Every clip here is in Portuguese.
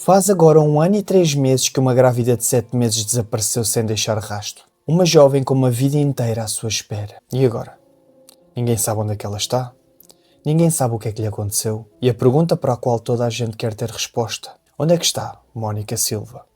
Faz agora 1 ano e 3 meses que uma grávida de 7 meses desapareceu sem deixar rastro. Uma jovem com uma vida inteira à sua espera. E agora? Ninguém sabe onde é que ela está. Ninguém sabe o que é que lhe aconteceu. E a pergunta para a qual toda a gente quer ter resposta: onde é que está Mónica Silva?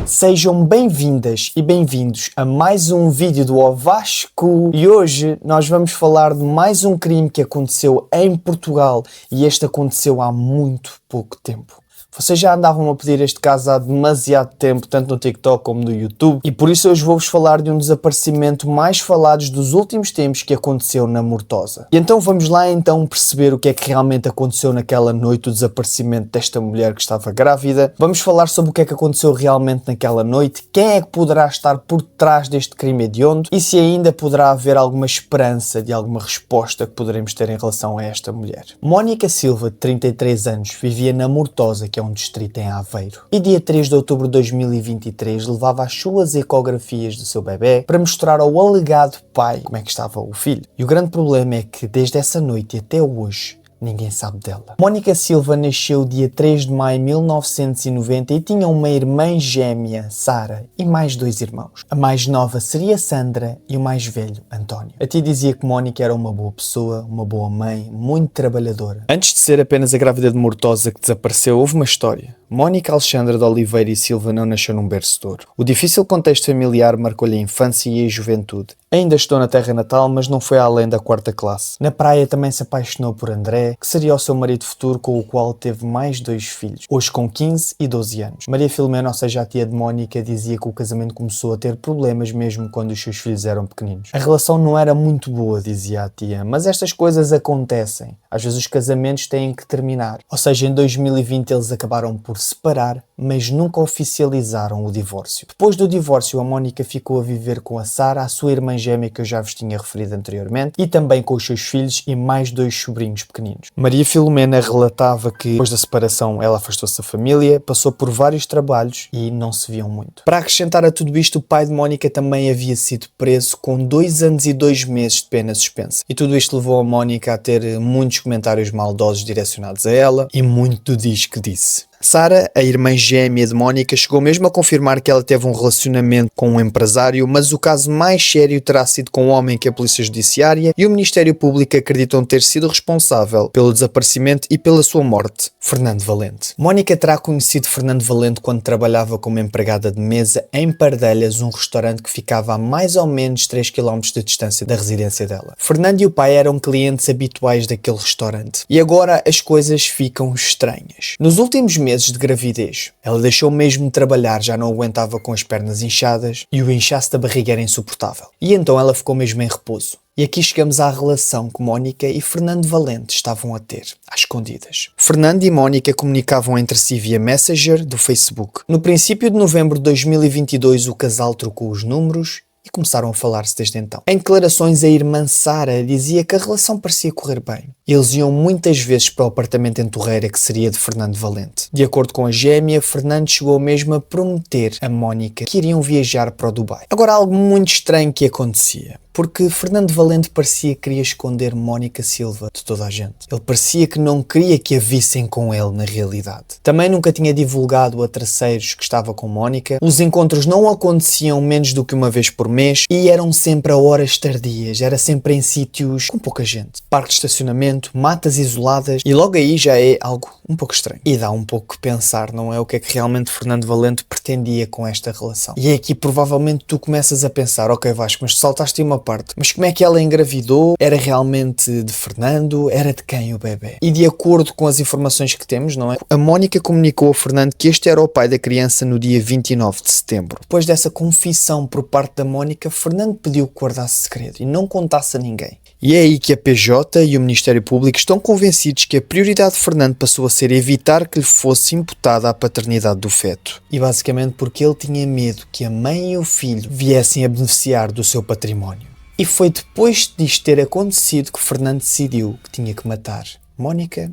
Sejam bem-vindas e bem-vindos a mais um vídeo do O Vasco. E hoje nós vamos falar de mais um crime que aconteceu em Portugal. E este aconteceu há muito pouco tempo. Vocês já andavam a pedir este caso há demasiado tempo, tanto no TikTok como no YouTube, e por isso hoje vou-vos falar de um desaparecimento mais falados dos últimos tempos que aconteceu na Mortosa. E então vamos lá perceber o que é que realmente aconteceu naquela noite, o desaparecimento desta mulher que estava grávida. Vamos falar sobre o que é que aconteceu realmente naquela noite, quem é que poderá estar por trás deste crime hediondo e se ainda poderá haver alguma esperança de alguma resposta que poderemos ter em relação a esta mulher. Mónica Silva, de 33 anos, vivia na Mortosa, que é um distrito em Aveiro. E dia 3 de outubro de 2023 levava as suas ecografias do seu bebê para mostrar ao alegado pai como é que estava o filho. E o grande problema é que desde essa noite até hoje ninguém sabe dela. Mónica Silva nasceu dia 3 de maio de 1990 e tinha uma irmã gêmea, Sara, e mais 2 irmãos. A mais nova seria Sandra e o mais velho, António. A tia dizia que Mónica era uma boa pessoa, uma boa mãe, muito trabalhadora. Antes de ser apenas a grávida de Mortosa que desapareceu, houve uma história. Mónica Alexandra de Oliveira e Silva não nasceu num berço de ouro. O difícil contexto familiar marcou-lhe a infância e a juventude. Ainda estou na terra natal, mas não foi além da 4ª classe. Na praia também se apaixonou por André, que seria o seu marido futuro, com o qual teve mais 2 filhos, hoje com 15 e 12 anos. Maria Filomena, ou seja, a tia de Mónica, dizia que o casamento começou a ter problemas mesmo quando os seus filhos eram pequeninos. A relação não era muito boa, dizia a tia, mas estas coisas acontecem. Às vezes os casamentos têm que terminar. Ou seja, em 2020 eles acabaram por separar, mas nunca oficializaram o divórcio. Depois do divórcio, a Mónica ficou a viver com a Sara, a sua irmã gêmea que eu já vos tinha referido anteriormente, e também com os seus filhos e mais 2 sobrinhos pequeninos. Maria Filomena relatava que depois da separação ela afastou-se da família, passou por vários trabalhos e não se viam muito. Para acrescentar a tudo isto, o pai de Mónica também havia sido preso com 2 anos e 2 meses de pena suspensa. E tudo isto levou a Mónica a ter muitos comentários maldosos direcionados a ela e muito do diz que disse. Sara, a irmã gêmea de Mónica, chegou mesmo a confirmar que ela teve um relacionamento com um empresário, mas o caso mais sério terá sido com o homem que a Polícia Judiciária e o Ministério Público acreditam ter sido responsável pelo desaparecimento e pela sua morte, Fernando Valente. Mónica terá conhecido Fernando Valente quando trabalhava como empregada de mesa em Pardelhas, um restaurante que ficava a mais ou menos 3 km de distância da residência dela. Fernando e o pai eram clientes habituais daquele restaurante. E agora as coisas ficam estranhas. Nos últimos meses de gravidez, ela deixou mesmo de trabalhar, já não aguentava com as pernas inchadas e o inchaço da barriga era insuportável. E então ela ficou mesmo em repouso. E aqui chegamos à relação que Mónica e Fernando Valente estavam a ter, às escondidas. Fernando e Mónica comunicavam entre si via Messenger do Facebook. No princípio de novembro de 2022, o casal trocou os números e começaram a falar-se desde então. Em declarações, a irmã Sara dizia que a relação parecia correr bem. Eles iam muitas vezes para o apartamento em Torreira, que seria de Fernando Valente. De acordo com a gêmea, Fernando chegou mesmo a prometer a Mónica que iriam viajar para o Dubai. Agora, algo muito estranho que acontecia, porque Fernando Valente parecia que queria esconder Mónica Silva de toda a gente. Ele parecia que não queria que a vissem com ele na realidade. Também nunca tinha divulgado a terceiros que estava com Mónica. Os encontros não aconteciam menos do que uma vez por mês e eram sempre a horas tardias. Era sempre em sítios com pouca gente. Parque de estacionamento, matas isoladas, e logo aí já é algo um pouco estranho. E dá um pouco que pensar, não é? O que é que realmente Fernando Valente pretendia com esta relação. E é aqui provavelmente tu começas a pensar: ok Vasco, mas tu saltaste uma parte, mas como é que ela engravidou? Era realmente de Fernando? Era de quem o bebê? E de acordo com as informações que temos, não é? A Mónica comunicou a Fernando que este era o pai da criança no dia 29 de setembro. Depois dessa confissão por parte da Mónica, Fernando pediu que guardasse segredo e não contasse a ninguém. E é aí que a PJ e o Ministério Público estão convencidos que a prioridade de Fernando passou a ser evitar que lhe fosse imputada a paternidade do feto. E basicamente porque ele tinha medo que a mãe e o filho viessem a beneficiar do seu património. E foi depois disto ter acontecido que Fernando decidiu que tinha que matar Mónica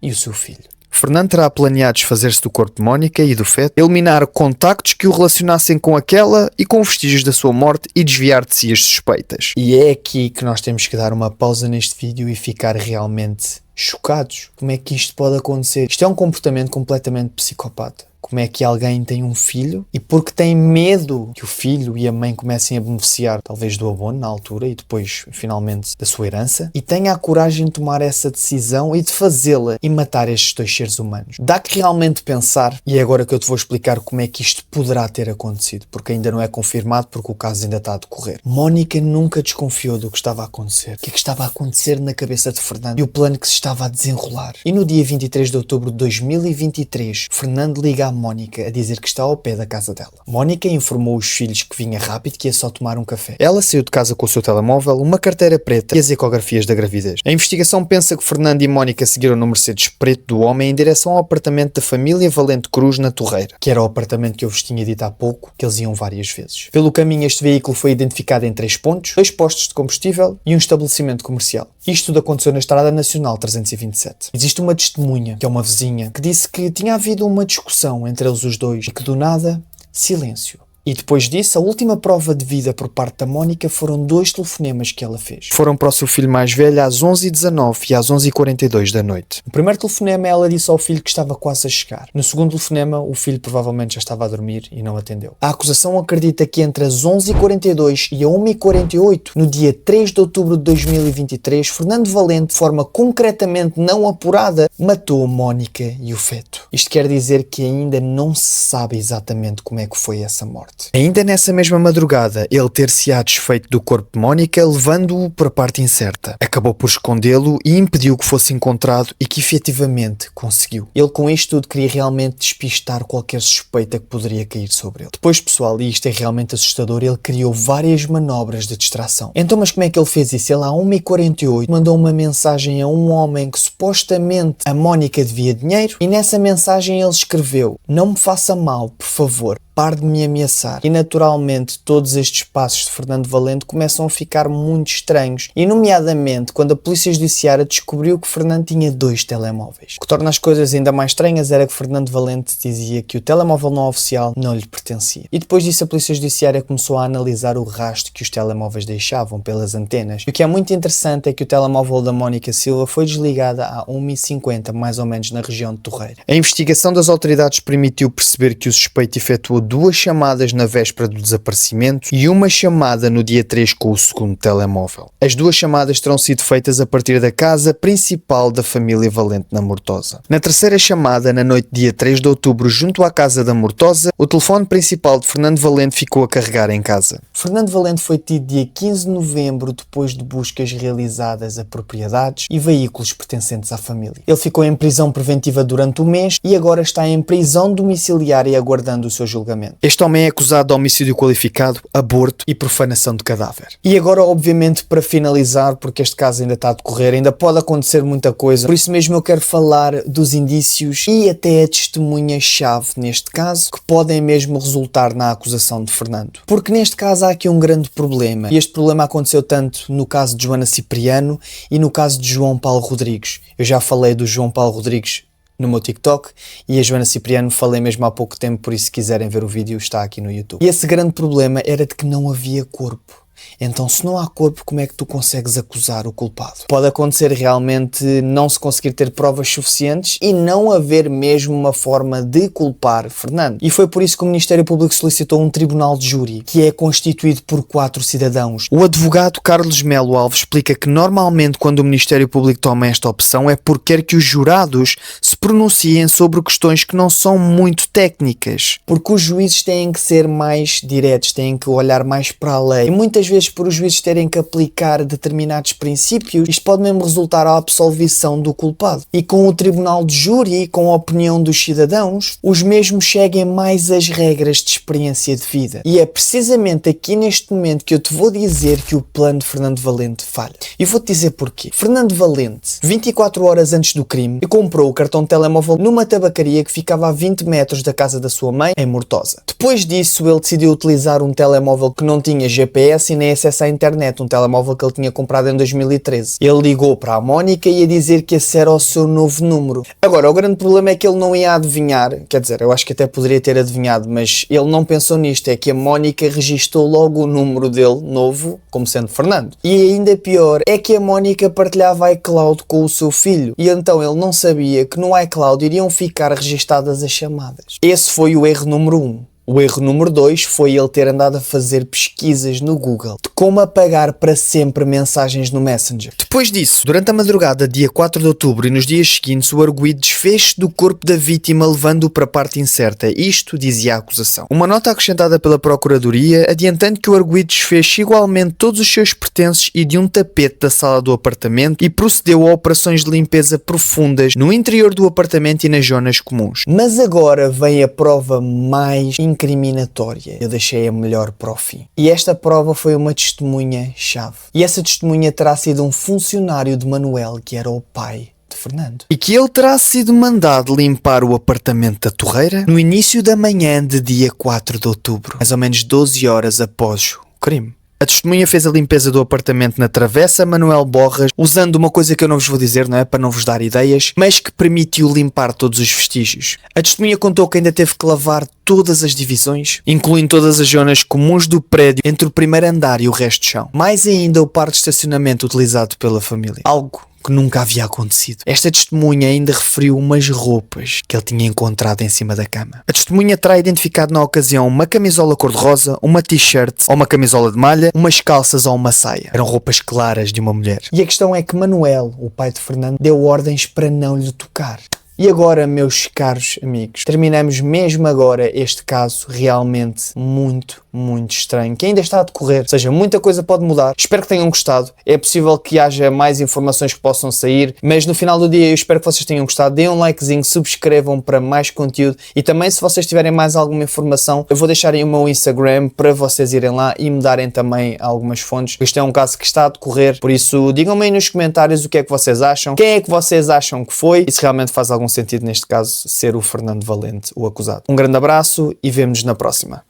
e o seu filho. Fernando terá planeado desfazer-se do corpo de Mónica e do feto, eliminar contactos que o relacionassem com aquela e com vestígios da sua morte e desviar de si as suspeitas. E é aqui que nós temos que dar uma pausa neste vídeo e ficar realmente chocados. Como é que isto pode acontecer? Isto é um comportamento completamente psicopata. como é que alguém tem um filho e porque tem medo que o filho e a mãe comecem a beneficiar talvez do abono na altura e depois finalmente da sua herança, e tenha a coragem de tomar essa decisão e de fazê-la e matar estes dois seres humanos. Dá que realmente pensar, e é agora que eu te vou explicar como é que isto poderá ter acontecido, porque ainda não é confirmado, porque o caso ainda está a decorrer. Mónica nunca desconfiou do que estava a acontecer. O que é que estava a acontecer na cabeça de Fernando e o plano que se estava a desenrolar. E no dia 23 de outubro de 2023, Fernando liga à Mónica a dizer que está ao pé da casa dela. Mónica informou os filhos que vinha rápido, que ia só tomar um café. Ela saiu de casa com o seu telemóvel, uma carteira preta e as ecografias da gravidez. A investigação pensa que Fernando e Mónica seguiram no Mercedes preto do homem em direção ao apartamento da família Valente Cruz na Torreira, que era o apartamento que eu vos tinha dito há pouco, que eles iam várias vezes. Pelo caminho, este veículo foi identificado em 3 pontos, 2 postos de combustível e um estabelecimento comercial. Isto tudo aconteceu na Estrada Nacional 327. Existe uma testemunha, que é uma vizinha, que disse que tinha havido uma discussão entre eles os dois e que do nada, silêncio. E depois disso, a última prova de vida por parte da Mónica foram 2 telefonemas que ela fez. Foram para o seu filho mais velho às 11h19 e às 11h42 da noite. No primeiro telefonema, ela disse ao filho que estava quase a chegar. No segundo telefonema, o filho provavelmente já estava a dormir e não atendeu. A acusação acredita que entre as 11h42 e a 1h48, no dia 3 de outubro de 2023, Fernando Valente, de forma concretamente não apurada, matou a Mónica e o feto. Isto quer dizer que ainda não se sabe exatamente como é que foi essa morte. Ainda nessa mesma madrugada, ele ter-se-á desfeito do corpo de Mónica, levando-o para a parte incerta. Acabou por escondê-lo e impediu que fosse encontrado e que efetivamente conseguiu. Ele com isto tudo queria realmente despistar qualquer suspeita que poderia cair sobre ele. Depois, pessoal, e isto é realmente assustador, ele criou várias manobras de distração. Então, mas como é que ele fez isso? Ele à 1h48 mandou uma mensagem a um homem que supostamente a Mónica devia dinheiro e nessa mensagem ele escreveu: "Não me faça mal, por favor. Pare de me ameaçar." E naturalmente todos estes passos de Fernando Valente começam a ficar muito estranhos, e nomeadamente quando a polícia judiciária descobriu que Fernando tinha 2 telemóveis. O que torna as coisas ainda mais estranhas era que Fernando Valente dizia que o telemóvel não oficial não lhe pertencia. E depois disso a polícia judiciária começou a analisar o rastro que os telemóveis deixavam pelas antenas. E o que é muito interessante é que o telemóvel da Mónica Silva foi desligado à 1h50, mais ou menos na região de Torreira. A investigação das autoridades permitiu perceber que o suspeito efetuou 2 chamadas na véspera do desaparecimento e uma chamada no dia 3 com o segundo telemóvel. As 2 chamadas terão sido feitas a partir da casa principal da família Valente na Mortosa. Na terceira chamada, na noite dia 3 de outubro, junto à casa da Mortosa, o telefone principal de Fernando Valente ficou a carregar em casa. Fernando Valente foi tido dia 15 de novembro depois de buscas realizadas a propriedades e veículos pertencentes à família. Ele ficou em prisão preventiva durante o mês e agora está em prisão domiciliária aguardando o seu julgamento. Este homem é acusado de homicídio qualificado, aborto e profanação de cadáver. E agora, obviamente, para finalizar, porque este caso ainda está a decorrer, ainda pode acontecer muita coisa, por isso mesmo eu quero falar dos indícios e até a testemunha-chave neste caso, que podem mesmo resultar na acusação de Fernando. Porque neste caso há aqui um grande problema, e este problema aconteceu tanto no caso de Joana Cipriano e no caso de João Paulo Rodrigues. Eu já falei do João Paulo Rodrigues no meu TikTok e a Joana Cipriano falei mesmo há pouco tempo, por isso se quiserem ver o vídeo está aqui no YouTube. E esse grande problema era de que não havia corpo. Então, se não há corpo, como é que tu consegues acusar o culpado? Pode acontecer realmente não se conseguir ter provas suficientes e não haver mesmo uma forma de culpar Fernando. E foi por isso que o Ministério Público solicitou um tribunal de júri, que é constituído por 4 cidadãos. O advogado Carlos Melo Alves explica que normalmente quando o Ministério Público toma esta opção é porque quer que os jurados se pronunciem sobre questões que não são muito técnicas. Porque os juízes têm que ser mais diretos, têm que olhar mais para a lei. E muitas vezes por os juízes terem que aplicar determinados princípios, isto pode mesmo resultar à absolvição do culpado. E com o tribunal de júri e com a opinião dos cidadãos, os mesmos seguem mais as regras de experiência de vida. E é precisamente aqui neste momento que eu te vou dizer que o plano de Fernando Valente falha. E vou-te dizer porquê. Fernando Valente, 24 horas antes do crime, comprou o cartão de telemóvel numa tabacaria que ficava a 20 metros da casa da sua mãe, em Mortosa. Depois disso, ele decidiu utilizar um telemóvel que não tinha GPS nem acesso à internet, um telemóvel que ele tinha comprado em 2013. Ele ligou para a Mónica e ia dizer que esse era o seu novo número. Agora, o grande problema é que ele não ia adivinhar, quer dizer, eu acho que até poderia ter adivinhado, mas ele não pensou nisto, é que a Mónica registou logo o número dele, novo, como sendo Fernando. E ainda pior, é que a Mónica partilhava iCloud com o seu filho, e então ele não sabia que no iCloud iriam ficar registadas as chamadas. Esse foi o erro número 1. O erro número 2 foi ele ter andado a fazer pesquisas no Google de como apagar para sempre mensagens no Messenger. Depois disso, durante a madrugada, dia 4 de outubro e nos dias seguintes, o arguido desfez-se do corpo da vítima levando-o para a parte incerta. Isto dizia a acusação. Uma nota acrescentada pela Procuradoria adiantando que o arguido desfez igualmente todos os seus pertences e de um tapete da sala do apartamento e procedeu a operações de limpeza profundas no interior do apartamento e nas zonas comuns. Mas agora vem a prova mais incriminatória. Eu deixei a melhor para o fim. E esta prova foi uma testemunha-chave. E essa testemunha terá sido um funcionário de Manuel, que era o pai de Fernando. E que ele terá sido mandado limpar o apartamento da Torreira no início da manhã de dia 4 de outubro, mais ou menos 12 horas após o crime. A testemunha fez a limpeza do apartamento na Travessa Manuel Borras, usando uma coisa que eu não vos vou dizer, não é? Para não vos dar ideias, mas que permitiu limpar todos os vestígios. A testemunha contou que ainda teve que lavar todas as divisões, incluindo todas as zonas comuns do prédio, entre o primeiro andar e o resto do chão. Mais ainda o parque de estacionamento utilizado pela família. Algo que nunca havia acontecido. Esta testemunha ainda referiu umas roupas que ele tinha encontrado em cima da cama. A testemunha terá identificado na ocasião uma camisola cor-de-rosa, uma t-shirt ou uma camisola de malha, umas calças ou uma saia. Eram roupas claras de uma mulher. E a questão é que Manuel, o pai de Fernando, deu ordens para não lhe tocar. E agora, meus caros amigos, terminamos mesmo agora este caso realmente muito estranho, que ainda está a decorrer, ou seja, muita coisa pode mudar. Espero que tenham gostado. É possível que haja mais informações que possam sair, mas no final do dia eu espero que vocês tenham gostado. Deem um likezinho, subscrevam para mais conteúdo e também, se vocês tiverem mais alguma informação, eu vou deixar aí o meu Instagram para vocês irem lá e me darem também algumas fontes. Isto é um caso que está a decorrer, por isso digam-me aí nos comentários o que é que vocês acham, quem é que vocês acham que foi e se realmente faz algum sentido neste caso ser o Fernando Valente o acusado. Um grande abraço e vemo-nos na próxima.